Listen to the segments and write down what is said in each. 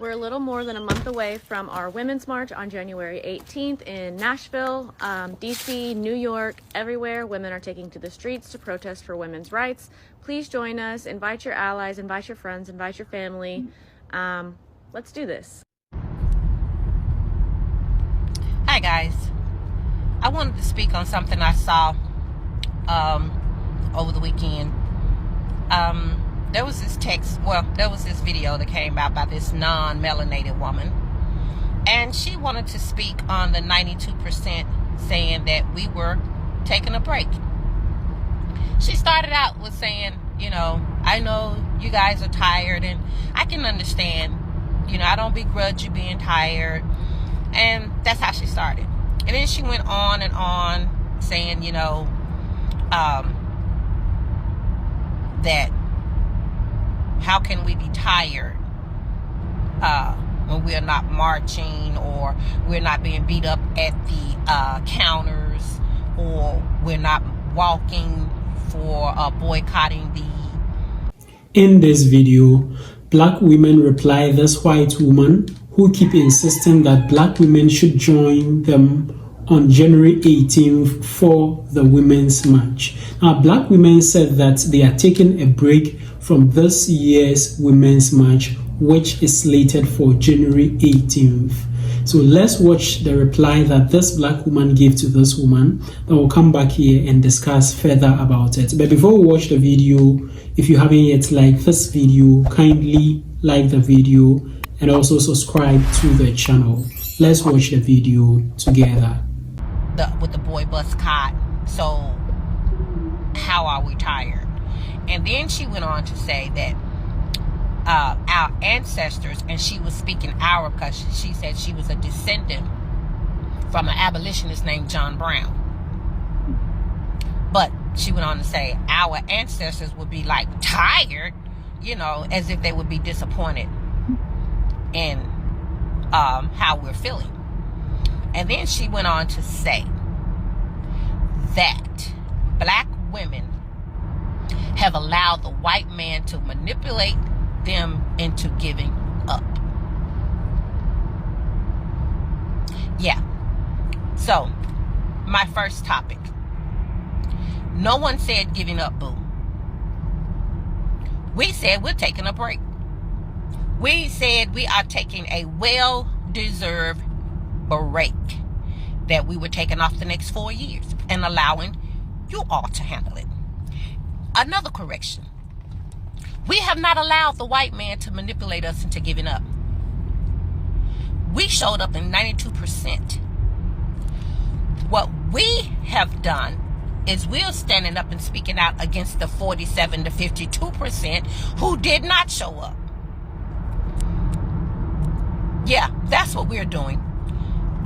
We're a little more than a month away from our Women's March on January 18th in Nashville, DC, New York, everywhere. Women are taking to the streets to protest for women's rights. Please join us. Invite your allies, invite your friends, invite your family. Let's do this. Hi guys. I wanted to speak on something I saw over the weekend. There was this video that came out by this non-melanated woman, and she wanted to speak on the 92% saying that we were taking a break. She started out with saying, I know you guys are tired, and I can understand, I don't begrudge you being tired, and that's how she started. And then she went on and on saying, that how can we be tired when we're not marching, or we're not being beat up at the counters, or we're not walking for boycotting the... In this video, black women reply this white woman who keep insisting that black women should join them on January 18th for the Women's March. Now, black women said that they are taking a break from this year's Women's March, which is slated for January 18th. So let's watch the reply that this black woman gave to this woman. Then we'll come back here and discuss further about it. But before we watch the video, if you haven't yet liked this video, kindly like the video and also subscribe to the channel. Let's watch the video together. With the boy boycott. So how are we tired? And then she went on to say that our ancestors, and she was speaking our, because she said she was a descendant from an abolitionist named John Brown. But she went on to say our ancestors would be like tired, as if they would be disappointed in how we're feeling. And then she went on to say that black women have allowed the white man to manipulate them into giving up. Yeah. So, my first topic. No one said giving up, boo. We said we're taking a break. We said we are taking a well-deserved break, that we were taking off the next 4 years and allowing you all to handle it. Another correction. We have not allowed the white man to manipulate us into giving up. We showed up in 92%. What we have done is we're standing up and speaking out against the 47 to 52% who did not show up. Yeah, that's what we're doing.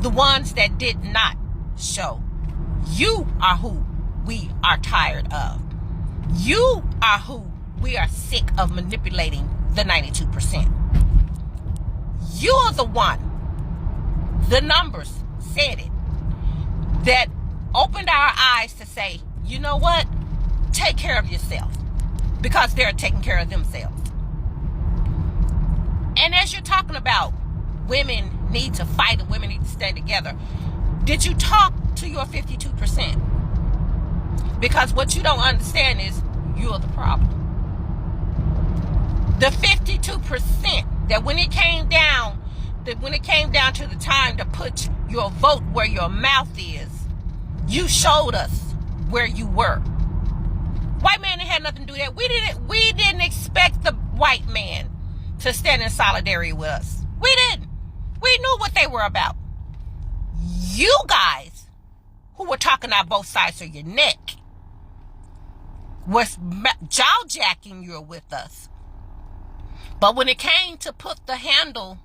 The ones that did not show. You are who we are tired of. You are who we are sick of manipulating the 92%. You are the one, the numbers said it, that opened our eyes to say, you know what? Take care of yourself, because they're taking care of themselves. And as you're talking about women need to fight and women need to stand together, did you talk to your 52%? Because what you don't understand is you're the problem. The 52% that when it came down to the time to put your vote where your mouth is, you showed us where you were. White man ain't had nothing to do with that. We didn't expect the white man to stand in solidarity with us. We didn't. We knew what they were about. You guys who were talking out both sides of your neck was jaw-jacking you with us. But when it came to put the handle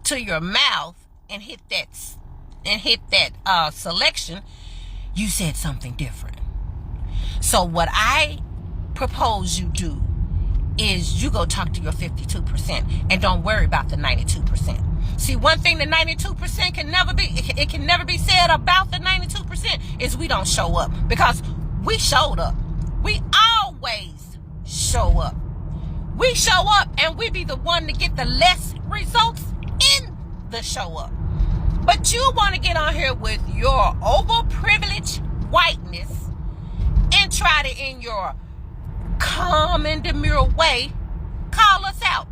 to your mouth and hit that selection, you said something different. So what I propose you do is you go talk to your 52% and don't worry about the 92%. See, one thing the 92% can never be said about the 92% is we don't show up, because we showed up. We always show up. We show up and we be the one to get the less results in the show up. But you want to get on here with your overprivileged whiteness and try to, in your calm and demure way, call us out.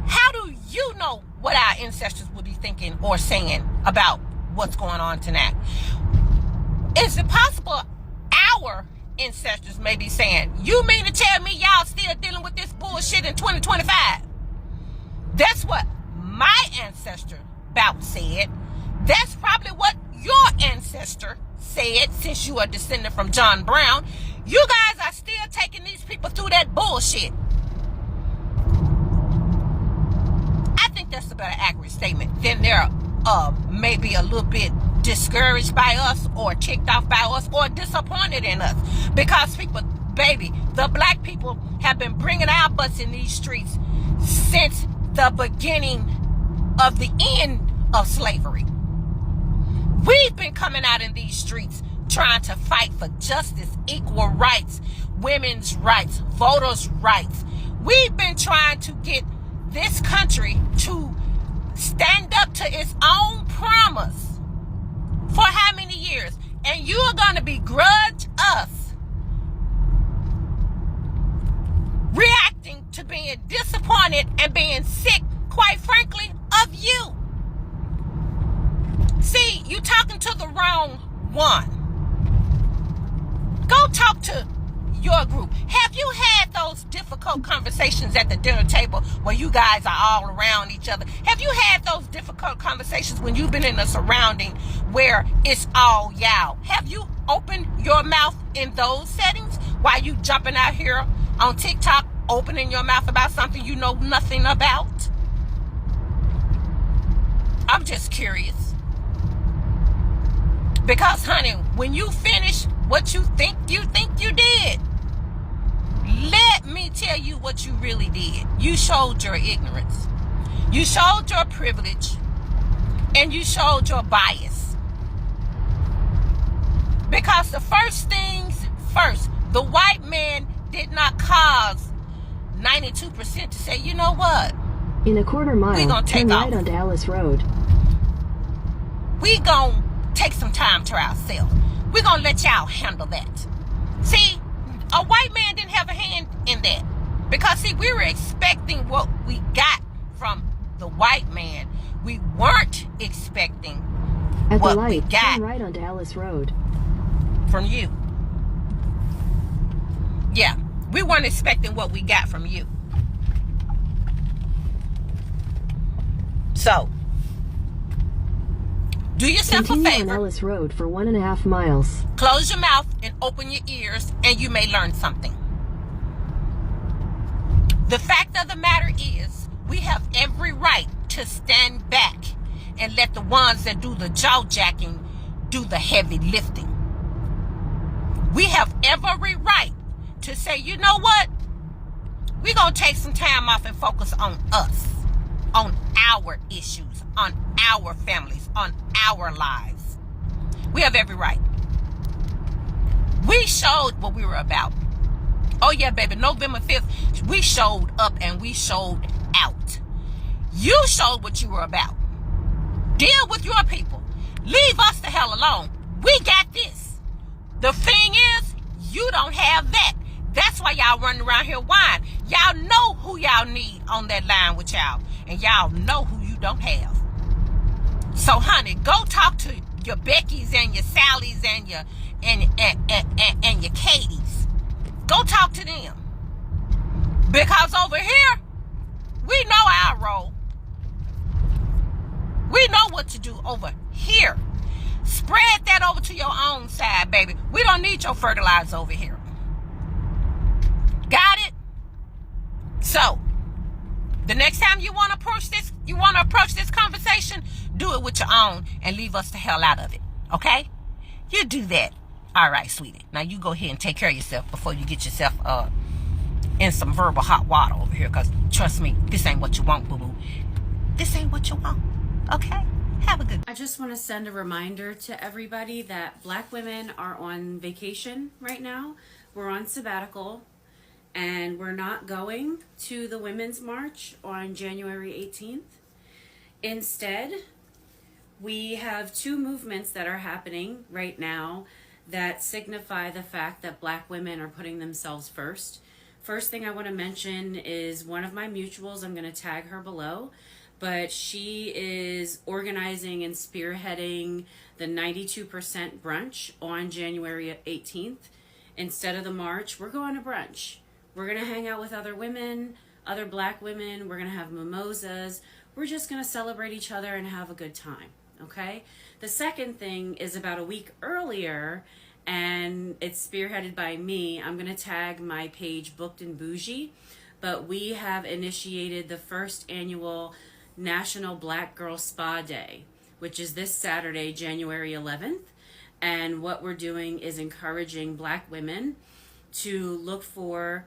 How do you know what our ancestors would be thinking or saying about what's going on tonight? Is it possible our ancestors may be saying, you mean to tell me y'all still dealing with this bullshit in 2025? That's what my ancestor about said. That's probably what your ancestor said, since you are descended from John Brown. You guys are still taking these people through that bullshit. I think that's a better accurate statement than they're maybe a little bit discouraged by us or ticked off by us or disappointed in us. Because people, baby, the black people have been bringing our butts in these streets since the beginning of the end of slavery. We've been coming out in these streets trying to fight for justice, equal rights, women's rights, voters' rights. We've been trying to get this country to stand up to its own promise for how many years? And you are going to begrudge us reacting to being disappointed and being sick, quite frankly, of you. See, you talking to the wrong one. Go talk to your group. Have you had those difficult conversations at the dinner table where you guys are all around each other? Have you had those difficult conversations when you've been in a surrounding where it's all y'all? Have you opened your mouth in those settings while you jumping out here on TikTok, opening your mouth about something you know nothing about? I'm just curious. Because, honey, when you finish what you think you did, let me tell you what you really did. You showed your ignorance. You showed your privilege. And you showed your bias. Because the first things first, the white man did not cause 92% to say, you know what? In a quarter mile, we gonna take turn off. right on Dallas Road. We gonna take some time to ourselves. We're gonna let y'all handle that. See, a white man didn't have a hand in that. Because, see, we were expecting what we got from the white man. We weren't expecting At what the light, we got turn right on Dallas Road. from you. Yeah, we weren't expecting what we got from you. So, do yourself Continue a favor. on Ellis Road for 1.5 miles. Close your mouth and open your ears, and you may learn something. The fact of the matter is, we have every right to stand back and let the ones that do the jaw jacking do the heavy lifting. We have every right to say, you know what? We're going to take some time off and focus on us, on our issues, on our families, on our lives. We have every right. We showed what we were about. Oh yeah, baby, November 5th, we showed up and we showed out. You showed what you were about. Deal with your people. Leave us the hell alone. We got this. The thing is, you don't have that. That's why y'all running around here whining. Y'all know who y'all need on that line with y'all. And y'all know who you don't have. So, honey, go talk to your Beckys and your Sallys and your and your Katies. Go talk to them. Because over here, we know our role. We know what to do over here. Spread that over to your own side, baby. We don't need your fertilizer over here. Got it? So, the next time you want to approach this conversation, do it with your own and leave us the hell out of it. Okay? You do that. All right, sweetie. Now you go ahead and take care of yourself before you get yourself in some verbal hot water over here. Because trust me, this ain't what you want, boo-boo. This ain't what you want. Okay? Have a good. I just want to send a reminder to everybody that Black women are on vacation right now. We're on sabbatical. and we're not going to the Women's March on January 18th. Instead, we have two movements that are happening right now that signify the fact that Black women are putting themselves first. First thing I want to mention is one of my mutuals. I'm going to tag her below, but she is organizing and spearheading the 92% brunch on January 18th. Instead of the march, we're going to brunch. We're going to hang out with other women, other Black women. We're going to have mimosas. We're just going to celebrate each other and have a good time, okay? The second thing is about a week earlier, and it's spearheaded by me. I'm going to tag my page Booked and Bougie, but we have initiated the first annual National Black Girl Spa Day, which is this Saturday, January 11th. And what we're doing is encouraging Black women to look for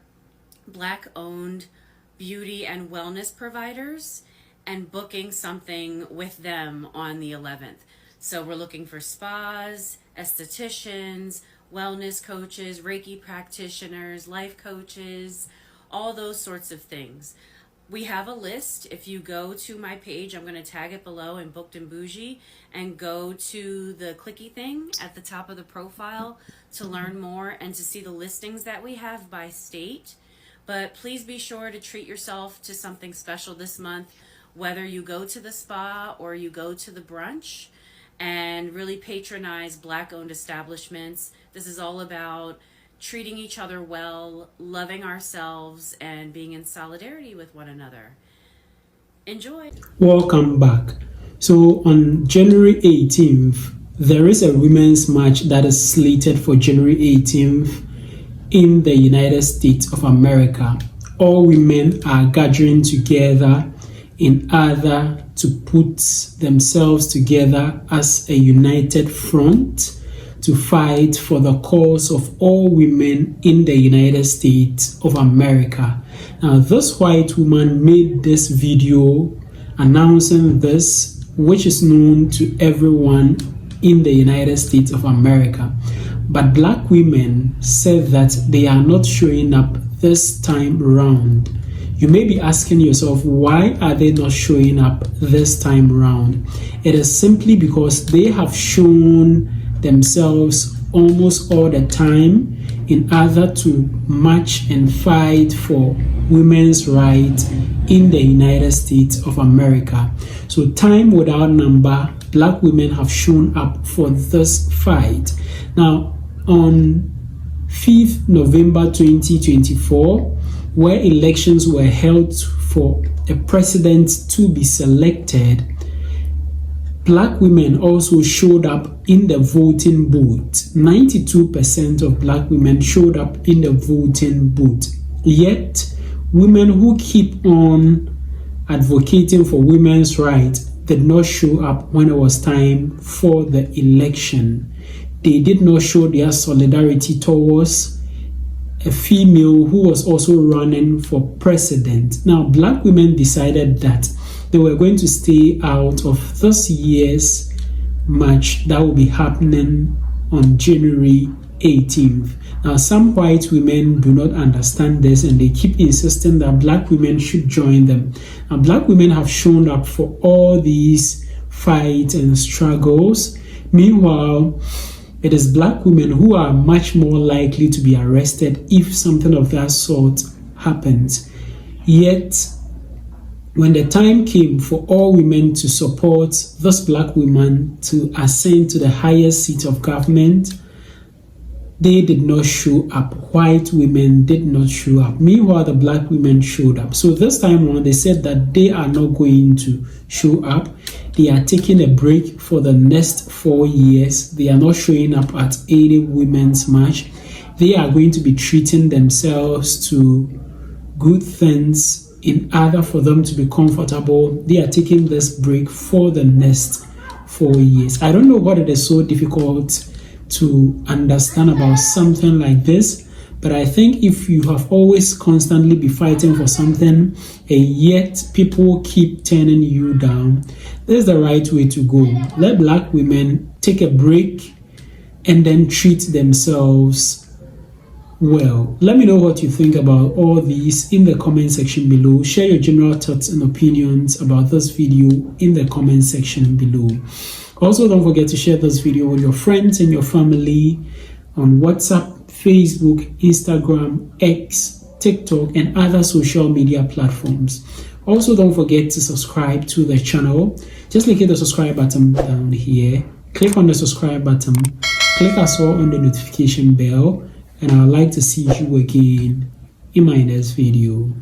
Black-owned beauty and wellness providers and booking something with them on the 11th. So we're looking for spas, estheticians, wellness coaches, Reiki practitioners, life coaches, all those sorts of things. We have a list. If you go to my page, I'm going to tag it below in Booked and Bougie, and go to the clicky thing at the top of the profile to learn more and to see the listings that we have by state. But please be sure to treat yourself to something special this month, whether you go to the spa or you go to the brunch, and really patronize Black-owned establishments. This is all about treating each other well, loving ourselves, and being in solidarity with one another. Enjoy. Welcome back. So on January 18th, there is a women's march that is slated for January 18th in the United States of America. All women are gathering together in order to put themselves together as a united front to fight for the cause of all women in the United States of America. Now, this white woman made this video announcing this, which is known to everyone in the United States of America. But Black women said that they are not showing up this time around. You may be asking yourself, why are they not showing up this time around? It is simply because they have shown themselves almost all the time in order to march and fight for women's rights in the United States of America. So time without number, Black women have shown up for this fight. Now, on 5th November 2024, where elections were held for a president to be selected, Black women also showed up in the voting booth. 92% of Black women showed up in the voting booth. Yet, women who keep on advocating for women's rights did not show up when it was time for the election. They did not show their solidarity towards a female who was also running for president. Now, Black women decided that they were going to stay out of this year's march that will be happening on January 18th. Now, some white women do not understand this, and they keep insisting that Black women should join them. Now, Black women have shown up for all these fights and struggles. Meanwhile, it is Black women who are much more likely to be arrested if something of that sort happens. Yet, when the time came for all women to support this Black woman to ascend to the highest seat of government, they did not show up. White women did not show up. Meanwhile, the Black women showed up. So this time around, they said that they are not going to show up. They are taking a break for the next 4 years. They are not showing up at any women's march. They are going to be treating themselves to good things in order for them to be comfortable. They are taking this break for the next 4 years. I don't know what it is so difficult to understand about something like this, but I think if you have always constantly be fighting for something and yet people keep turning you down, this is the right way to go. Let Black women take a break and then treat themselves Well, let me know what you think about all these in the comment section below. Share your general thoughts and opinions about this video in the comment section below. Also, don't forget to share this video with your friends and your family on WhatsApp, Facebook, Instagram, X, TikTok, and other social media platforms. Also, don't forget to subscribe to the channel. Just click the subscribe button down here. Click on the subscribe button. Click as well on the notification bell. And I'd like to see you again in my next video.